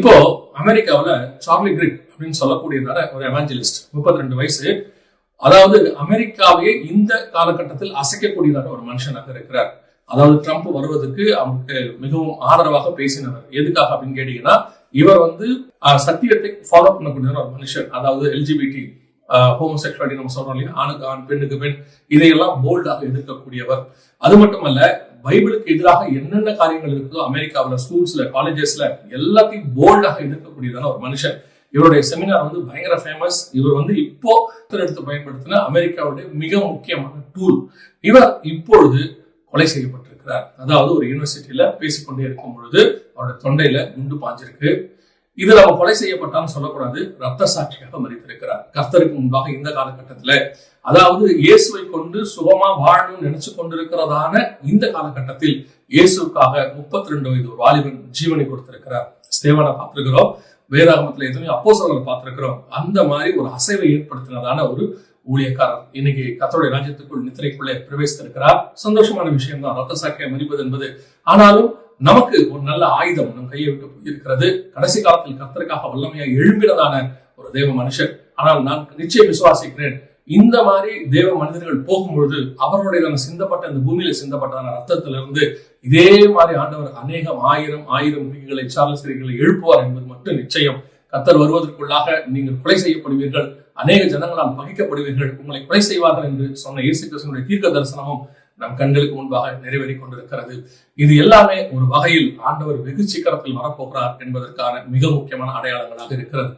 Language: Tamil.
இப்போ அமெரிக்காவில சார்லி கிரிக் அப்படின்னு சொல்லக்கூடியதான ஒரு எவாஞ்சலிஸ்ட், 32 வயசு. அதாவது அமெரிக்காவையே இந்த காலகட்டத்தில் அசைக்கக்கூடியதான ஒரு மனுஷனாக இருக்கிறார். அதாவது ட்ரம்ப் வருவதற்கு அவருக்கு மிகவும் ஆதரவாக பேசினவர். எதுக்காக அப்படின்னு கேட்டீங்கன்னா, இவர் சத்தியத்தை ஃபாலோ பண்ணக்கூடிய ஒரு மனுஷன். அதாவது எல்ஜிபிடி, ஹோமோசெக்சுவாலிட்டி நம்ம சொல்றோம் இல்லையா, ஆணுக்கு ஆண் பெண்ணுக்கு பெண், இதையெல்லாம் போல்டாக எதிர்க்கக்கூடியவர். அது மட்டுமல்ல, பைபிளுக்கு எதிராக என்னென்ன காரியங்கள் இருக்குதோ அமெரிக்காவில் ஸ்கூல்ஸ்ல காலேஜஸ்ல எல்லாத்தையும் போல்டாக எதிர்க்கக்கூடியதான ஒரு மனுஷன். இவருடைய செமினார் பயங்கர ஃபேமஸ். இவர் இப்போ எடுத்து பயன்படுத்தின அமெரிக்காவுடைய மிக முக்கியமான டூல். இவர் இப்பொழுது கொலை செய்யப்பட்டிருக்கிறார். அதாவது ஒரு யூனிவர்சிட்டியில பேசிக்கொண்டே இருக்கும் பொழுது அவருடைய தொண்டையில குண்டு பாஞ்சிருக்கு. இது நம்ம கொலை செய்யப்பட்டான்னு சொல்லக்கூடாது, ரத்த சாட்சியாக மரித்திருக்கிறார் கர்த்தருக்கு முன்பாக. இந்த காலகட்டத்துல, அதாவது இயேசுவை கொண்டு சுகமா வாழணும்னு நினைச்சு கொண்டிருக்கிறதான இந்த காலகட்டத்தில் இயேசுக்காக 32 வயது ஒரு வாலிபன் ஜீவனை கொடுத்திருக்கிறார். ஸ்தேவானை பார்த்திருக்கிறோம், வேதாகமத்துல எத்தனையோ அப்போஸ்தலர்களை பார்த்திருக்கிறோம். அந்த மாதிரி ஒரு அசைவை ஏற்படுத்தினதான ஒரு ஊழியக்காரர் இன்னைக்கு கர்த்தருடைய ராஜ்யத்துக்குள் நித்திரைக்குள்ளே பிரவேசித்திருக்கிறார். சந்தோஷமான விஷயம் தான் ரத்த சாட்சியை மரிப்பது என்பது. ஆனாலும் நமக்கு ஒரு நல்ல ஆயுதம் நம் கையை விட்டு போயிருக்கிறது. கடைசி காலத்தில் கர்த்தருக்காக வல்லமையா எழும்பினதான ஒரு தேவ மனுஷன். ஆனால் நான் நிச்சயம் விசுவாசிக்கிறேன், இந்த மாதிரி தேவ மனிதர்கள் போகும்பொழுது அவர்களுடைய சிந்தப்பட்ட இந்த பூமியில சிந்தப்பட்டதான ரத்தத்திலிருந்து இதே மாதிரி ஆண்டவர் அநேகம் ஆயிரம் குழிகளை சார்லசிரிகளை எழுப்புவார் என்பது மட்டும் நிச்சயம். கர்த்தர் வருவதற்குள்ளாக நீங்கள் கொலை செய்யப்படுவீர்கள், அநேக ஜனங்களால் பகிக்கப்படுவீர்கள், உங்களை கொலை செய்வார்கள் என்று சொன்ன இயேசு கிறிஸ்துவினுடைய தீர்க்க தரிசனமும் நம் கண்களுக்கு முன்பாக நிறைவேறி கொண்டிருக்கிறது. இது எல்லாமே ஒரு வகையில் ஆண்டவர் வெகு சீக்கிரத்தில் வரப்போகிறார் என்பதற்கான மிக முக்கியமான அடையாளங்களாக இருக்கிறது.